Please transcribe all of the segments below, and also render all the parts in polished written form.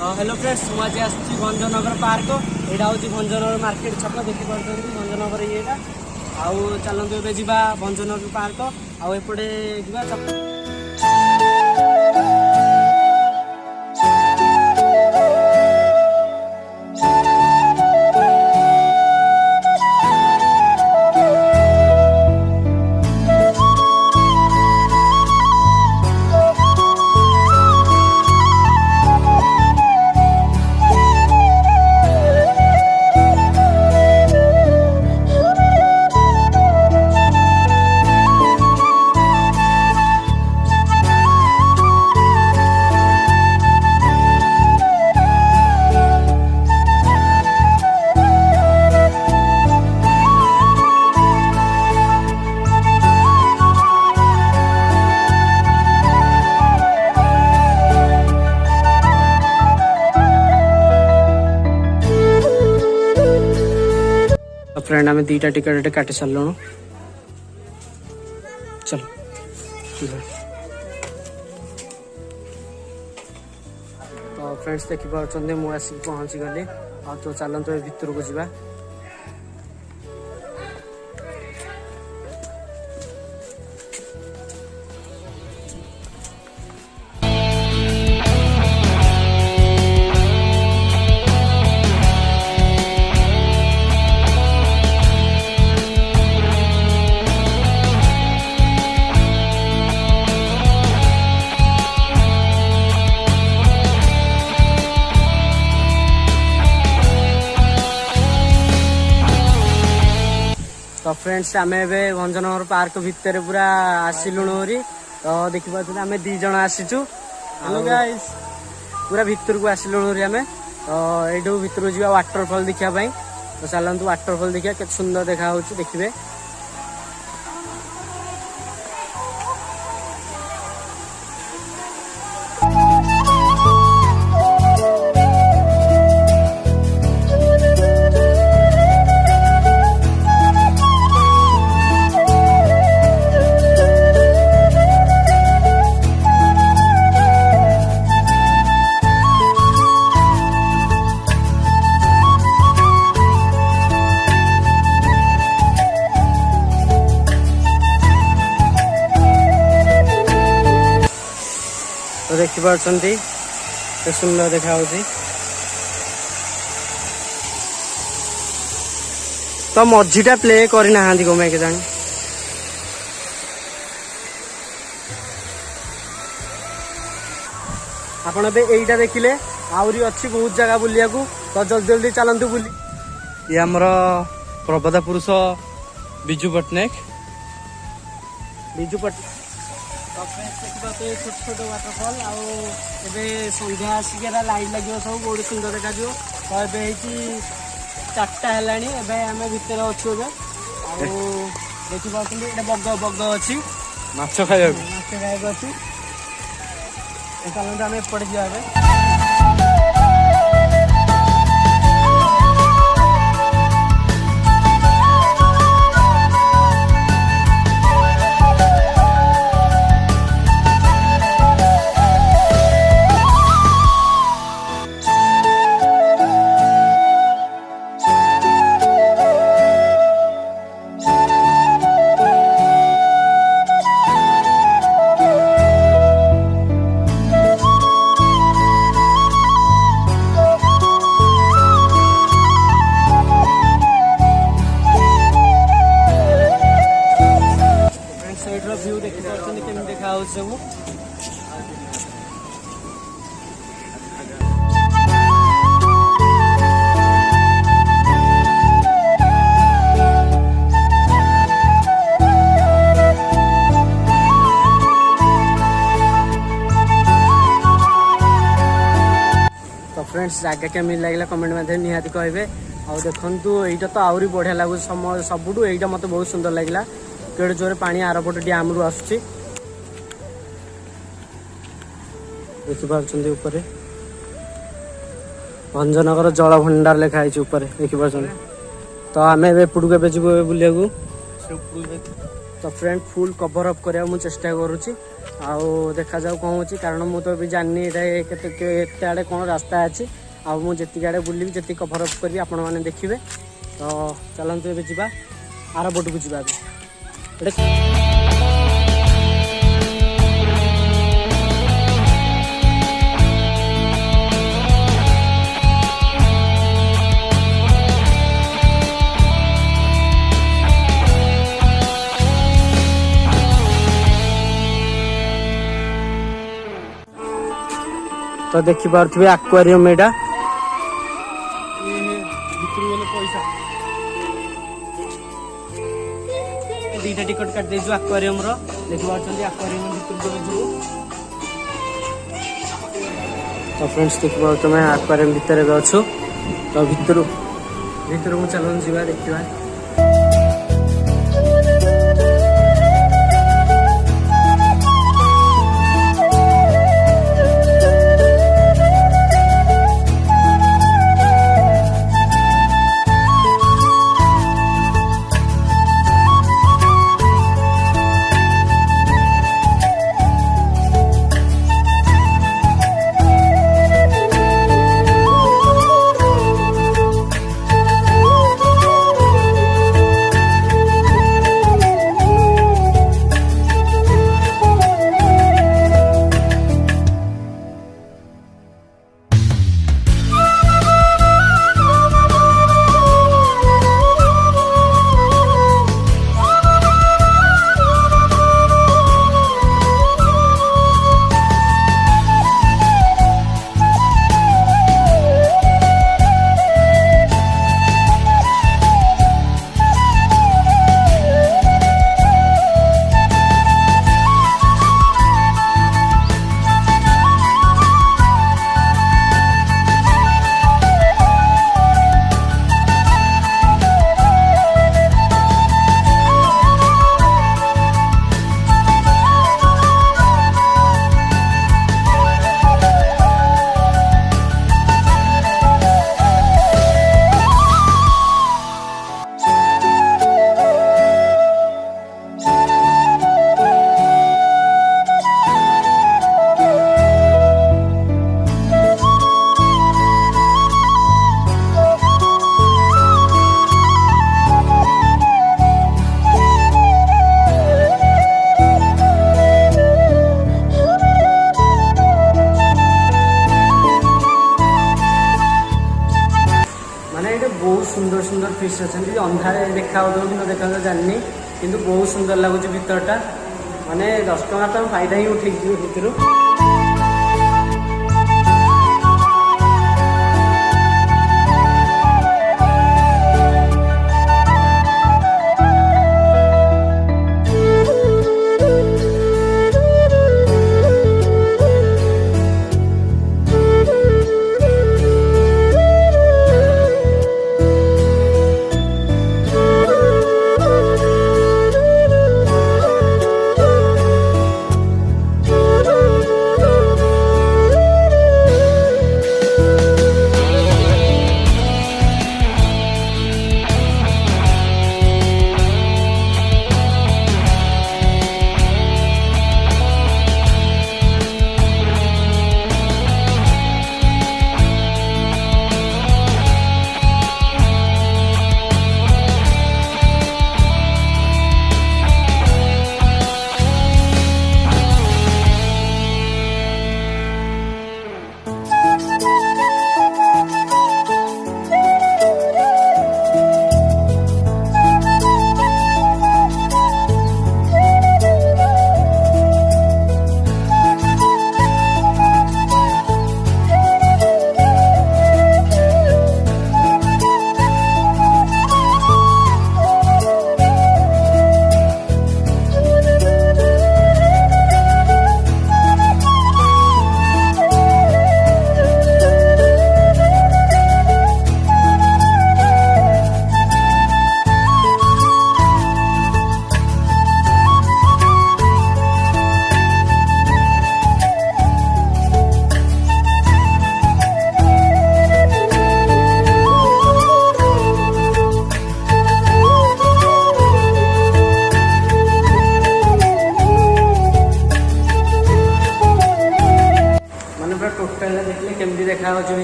Hello friends मुझे आसी Bhanjanagar park यहाँ हूँ भंजनगर मार्केट छक देखिए भंजनगर ये आउ चलते ए जा भंजनगर पार्क आउपटे जा फ्रेंड आम दीटा टिकट काटि सारू चलो तो फ्रेंड्स देखिए मुझे आसिक पहुँची गली आ तो चलते भितर को जा तो फ्रेंड्स आम ए भंजनगर पार्क भितर पूरा आसिलुणु तो देखिए आम दी जन आसीचु हेलो गाइस पूरा भितर को आसिलुणु आम तो यू भितर जा वाटरफॉल देखापी तो चलतु वाटरफॉल देखिए केते सुंदर देखा देखिए तो देखिए सुंदर देखा तो मझीटा प्ले करना कमे के जानी आपड़ एटा देखिले आहरी अच्छी बहुत जगह बुलिया तो जल्दी जल्दी चलतु बुली ये आमर प्रबदा पुरुष बिजू पट्टनायक छोट छोट वाटरफॉल आए संध्या आसिक लाइट लगे सब बहुत सुंदर देखा तो ये 4टा है आम भितर अच्छु देखिए बग बग अच्छी माछ खाया अच्छी चलते आम एपटे जा व्यू देखी केमी देखा सब तो फ्रेंड्स जगह केमी लगे कमेंट में निहाती कहे आ देखु यहीटा तो आहरी बढ़िया लगुच सबुठ यहीटा मत बहुत सुंदर लगे केड़े जोरे पानी आरपट डैम रु आसुची देखिए ऊपर भंजनगर जल भंडार लिखाई ऊपर देखिए तो आम एपटू के बुलिया तो तो फ्रेंड फुल कवर अप करने मुझे चेष्टा करुँची आउ देखा जाऊ कौन होची कारण मु तो भी जानी एते आड़े कौन रास्ता अच्छी आउ मुझे आड़े बुलि जी कवर अप करी आपण मैंने देखिए तो चलतु ए जा आर बोट को जा तो देखी पारे आक्वारियम एटा पैसा दीटा टिकट काट देछु आक्वारियम रो देखि पाछन आक्वारियम भीतर को जो तो फ्रेंड्स देखि पाउ तमे आक्वारियम भीतर बे अछु तो भीतर मु चलन जीवा देखिबा बहुत सुंदर सुंदर फिश अच्छे अंधारे देखा कि देखा जानी कि बहुत सुंदर लगुच भितरटा माने 10 टଙ୍କା तो फायदा ही उठे भितर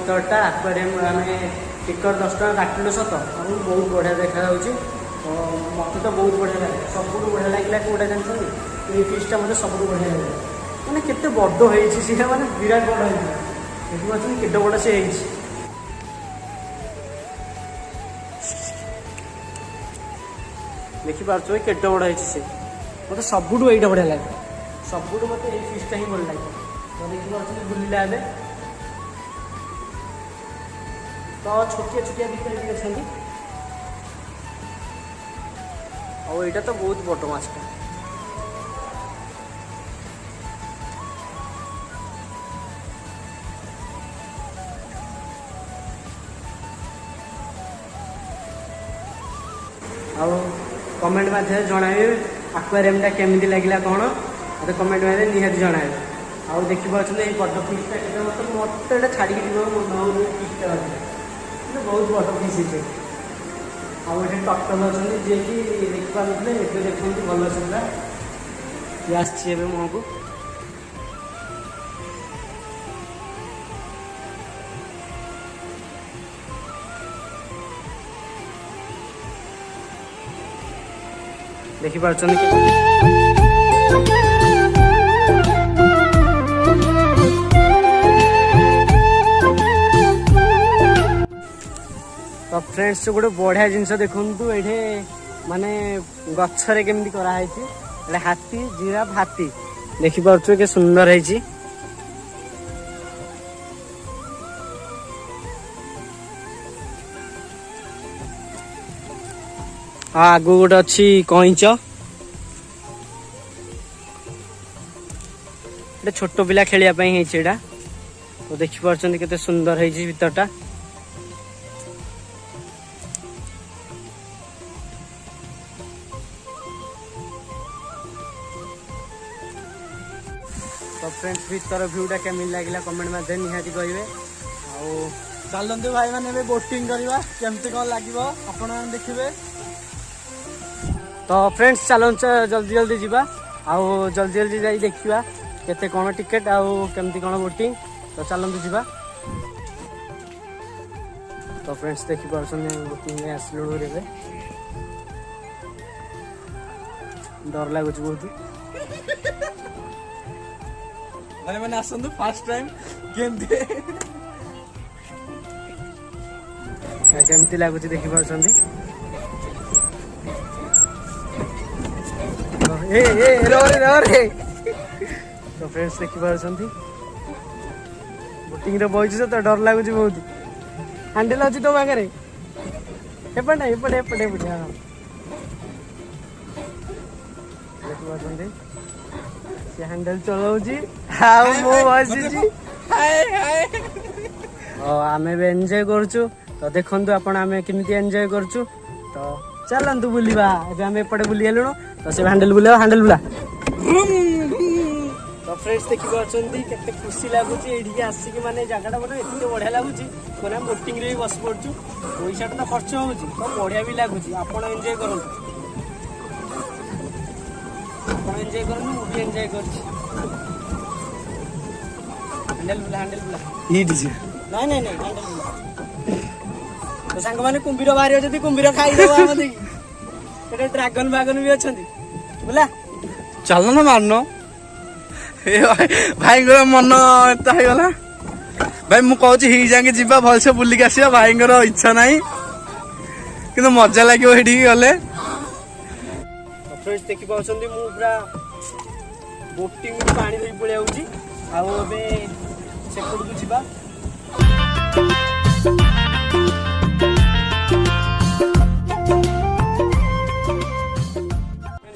ଭିତରଟା ଆକ୍ୱାରିୟମ୍ ଆମେ ଟିକଟ 10 ଟଙ୍କା କାଟିଲୁ ସତ ଆଉ ବହୁତ ବଢ଼ିଆ ଦେଖାଯାଉଛି। ତ ମୋତେ ତ ବହୁତ ବଢ଼ିଆ ଲାଗେ। ସବୁଠୁ ବଢ଼ିଆ ଲାଗିଲା କେଉଁଟା ଜାଣିଛନ୍ତି? ଏଇ ଫିସ୍ଟା ମୋତେ ସବୁଠୁ ବଢ଼ିଆ ଲାଗିଲା। ମାନେ କେତେ ବଡ଼ ହେଇଛି ସେଇଟା, ମାନେ ବିରାଟ ବଡ଼ ହେଇଛି। ଦେଖିପାରୁଛନ୍ତି କେତେ ବଡ଼ ସେ ହେଇଛି। ଦେଖିପାରୁଛୁ କେତେ ବଡ଼ ହେଇଛି ସେ। ମୋତେ ସବୁଠୁ ଏଇଟା ବଢ଼ିଆ ଲାଗେ। ସବୁଠୁ ମୋତେ ଏଇ ଫିସ୍ଟା ହିଁ ଭଲ ଲାଗେ। ତ ଦେଖିପାରୁଛନ୍ତି ବୁଲିଲା ଏବେ। ତ ଛୋଟିଆ ଛୋଟିଆ ଭିତରେ ବି ଅଛନ୍ତି। ଆଉ ଏଇଟା ତ ବହୁତ ବଡ଼ ମାଛଟା। ଆଉ କମେଣ୍ଟ ମାଧ୍ୟମରେ ଜଣାଇବେ ଆକ୍ୱାରିୟମଟା କେମିତି ଲାଗିଲା କ'ଣ, ମୋତେ କମେଣ୍ଟ ମାଧ୍ୟମରେ ନିହାତି ଜଣାଇବେ। ଆଉ ଦେଖିପାରୁଛନ୍ତି ଏଇ ବଡ଼ ଫିସ୍ଟା କେତେ, ମୋତେ ଏଇଟା ଛାଡ଼ିକି ଯିବାକୁ ମନ ହେଉନି। ଫିସ୍ଟା ଅଛି କିନ୍ତୁ ବହୁତ ବଡ଼ ଫିସ୍ ହେଇଛି। ଆଉ ଏଠି ଟଟଲ ଅଛନ୍ତି ଯିଏକି ଦେଖିପାରୁନଥିଲେ, ଏବେ ଦେଖନ୍ତି ଭଲ ସୁବିଧା। କିଏ ଆସିଛି ଏବେ ମୁହଁକୁ। ଦେଖିପାରୁଛନ୍ତି କି ତ ଫ୍ରେଣ୍ଡସ୍ ଗୋଟେ ବଢ଼ିଆ ଜିନିଷ ଦେଖନ୍ତୁ ଏଇଠି, ମାନେ ଗଛରେ କେମିତି କରାହେଇଛି। ଏଇଟା ହାତୀ, ଜିରାଫ, ହାତୀ ଦେଖିପାରୁଛୁ କି ସୁନ୍ଦର ହେଇଛି। ଆଗକୁ ଗୋଟେ ଅଛି କଇଁଚ। ଏଟା ଛୋଟ ପିଲା ଖେଳିବା ପାଇଁ ହେଇଛି ଏଇଟା। ତ ଦେଖିପାରୁଛନ୍ତି କେତେ ସୁନ୍ଦର ହେଇଛି ଭିତରଟା। ତ ଫ୍ରେଣ୍ଡସ୍ ଭିତର ଭିୟୁଟା କେମିତି ଲାଗିଲା କମେଣ୍ଟ ମାଧ୍ୟମରେ ନିହାତି କହିବେ। ଆଉ ଚାଲନ୍ତୁ ଭାଇ ମାନେ ଏବେ ବୋଟିଂ କରିବା, କେମିତି କ'ଣ ଲାଗିବ ଆପଣ ଦେଖିବେ। ତ ଫ୍ରେଣ୍ଡସ୍ ଚାଲନ୍ତୁ ଜଲ୍ଦି ଜଲ୍ଦି ଯିବା, ଆଉ ଜଲ୍ଦି ଜଲ୍ଦି ଯାଇ ଦେଖିବା କେତେ କ'ଣ ଟିକେଟ୍ ଆଉ କେମିତି କ'ଣ ବୋଟିଂ। ତ ଚାଲନ୍ତୁ ଯିବା। ତ ଫ୍ରେଣ୍ଡସ୍ ଦେଖିପାରୁଛନ୍ତି ବୋଟିଂରେ ଆସିଲୁଣୁ ଏବେ। ଡର ଲାଗୁଛି ବହୁତ। ଭାଇ ମାନେ ଆସନ୍ତୁ, ଫାର୍ଷ୍ଟ ଟାଇମ୍ କେମିତି ଲାଗୁଛି ଦେଖିପାରୁଛନ୍ତି। ତ ଫ୍ରେଣ୍ଡସ୍ ଦେଖିପାରୁଛନ୍ତି ବୋଟିଂରେ ବଇଛୁ ତ ଡର ଲାଗୁଛି ବହୁତ। ହ୍ୟାଣ୍ଡେଲ ଅଛି ତୋ ପାଖରେ? ଏପଟେ ଏପଟେ ଏପଟେ ଏପଟେ। ହଁ ଦେଖିପାରୁଛନ୍ତି ସେ ହ୍ୟାଣ୍ଡେଲ ଚଲାଉଛି ଆଉ ମୁଁ ବସିଛି। ଆମେ ଏବେ ଏନ୍ଜୟ କରୁଛୁ। ତ ଦେଖନ୍ତୁ ଆପଣ ଆମେ କେମିତି ଏନ୍ଜୟ କରୁଛୁ। ତ ଚାଲନ୍ତୁ ବୁଲିବା। ଏବେ ଆମେ ଏପଟେ ବୁଲି ଗଲୁଣୁ। ତ ସେ ହ୍ୟାଣ୍ଡେଲ ବୁଲେଇବା, ହ୍ୟାଣ୍ଡେଲ ବୁଲା। ତ ଫ୍ରେଣ୍ଡସ୍ ଦେଖିପାରୁଛନ୍ତି କେତେ ଖୁସି ଲାଗୁଛି ଏଇଠିକି ଆସିକି। ମାନେ ଜାଗାଟା ମାନେ ଏତେ ବଢ଼ିଆ ଲାଗୁଛି। ମାନେ ଆମେ ବୋଟିଂରେ ବି ବସି ପଡ଼ୁଛୁ। ପଇସାଟା ତ ଖର୍ଚ୍ଚ ହେଉଛି, ତ ବଢ଼ିଆ ବି ଲାଗୁଛି। ଆପଣ ଏନ୍ଜୟ କରନ୍ତୁ, ଆପଣ ଏନ୍ଜୟ କରନ୍ତୁ, ମୁଁ ବି ଏନ୍ଜୟ କରୁଛି। ହ୍ୟାଣ୍ଡେଲ ବୁଲା, ହ୍ୟାଣ୍ଡେଲ ବୁଲା। ନାଇଁ ନାଇଁ ନାଇଁ, ହ୍ୟାଣ୍ଡେଲ ବୁଲା। ତ ସାଙ୍ଗମାନେ କୁମ୍ଭୀର ବାହାରିବ ଯଦି କୁମ୍ଭୀର ଖାଇଦେବ ଆମ ଦେଇକି। ଏଟା ଡ୍ରାଗନ ଫ୍ରାଗନ ବି ଅଛନ୍ତି। ବୁଲା ଚାଲ ନା ମାରୁନ। ଭାଇଙ୍କର ମନ ଏତେ ହେଇଗଲା। ଭାଇ ମୁଁ କହୁଛି ହେଇ ଯାକେ ଯିବା, ଭଲସେ ବୁଲିକି ଆସିବା। ଭାଇଙ୍କର ଇଚ୍ଛା ନାହିଁ କିନ୍ତୁ ମଜା ଲାଗିବ ଏଠିକି ଗଲେ। ଫ୍ରେଣ୍ଡସ୍ ଦେଖିପାରୁଛନ୍ତି ମୁଁ ପୁରା ବୋଟିଂ ପାଣି ଧରି ପଳେଇ ଆଉଛି। ଆଉ ଏବେ ସେପଟକୁ ଯିବା।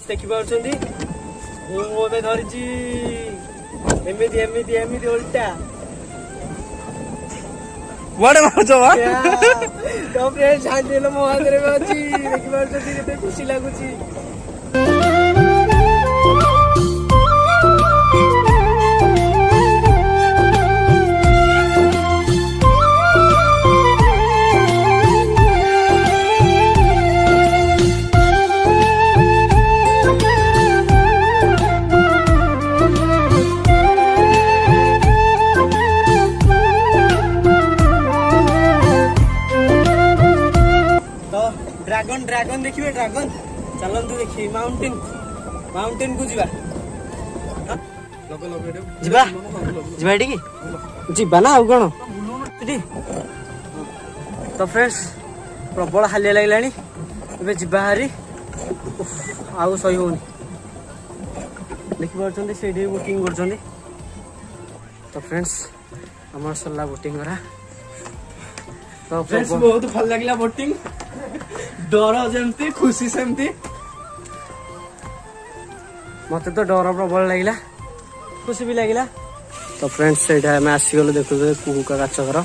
ଦେଖିପାରୁଛନ୍ତି ମୁଁ ଏବେ ଧରିଛି ଏମିତି ଏମିତି ଏମିତି ଓଲଟା। କୁଆଡେ ମାରୁଛ ବା? ତ ଫ୍ରେଣ୍ଡସ୍ ହ୍ୟାଣ୍ଡେଲ ମୋ ହାତରେ ବି ଅଛି। ଦେଖିପାରୁଛନ୍ତି କେତେ ଖୁସି ଲାଗୁଛି। ड्रागन देखिए ड्रागन चलतु देखिए माउंटेन को जीवा ଯିବା ଯିବା ଏଠିକି ଯିବା ନା ଆଉ କଣ ଏଠି ତ ଫ୍ରେଣ୍ଡସ୍ ପ୍ରବଳ ହାଲିଆ ଲାଗିଲାଣି ଏବେ ଯିବା ହାରି ଆଉ ସହି ହଉନି ଦେଖିପାରୁଛନ୍ତି ସେଇଠି ବୋଟିଂ କରୁଛନ୍ତି ତ ଫ୍ରେଣ୍ଡସ୍ ଆମର ସରିଲା ବୋଟିଂ କରା ତ ଫ୍ରେଣ୍ଡସ୍ ବହୁତ ଭଲ ଲାଗିଲା ବୋଟିଂ ଡର ଯେମିତି ଖୁସି ସେମିତି ମତେ ତ ଡର ପ୍ରବଳ ଲାଗିଲା ଖୁସି ବି ଲାଗିଲା ତ ଫ୍ରେଣ୍ଡସ୍ ସେଇଟା ଆମେ ଆସିଗଲୁ ଦେଖୁଛୁ କୁହୁକା କାଚ ଘର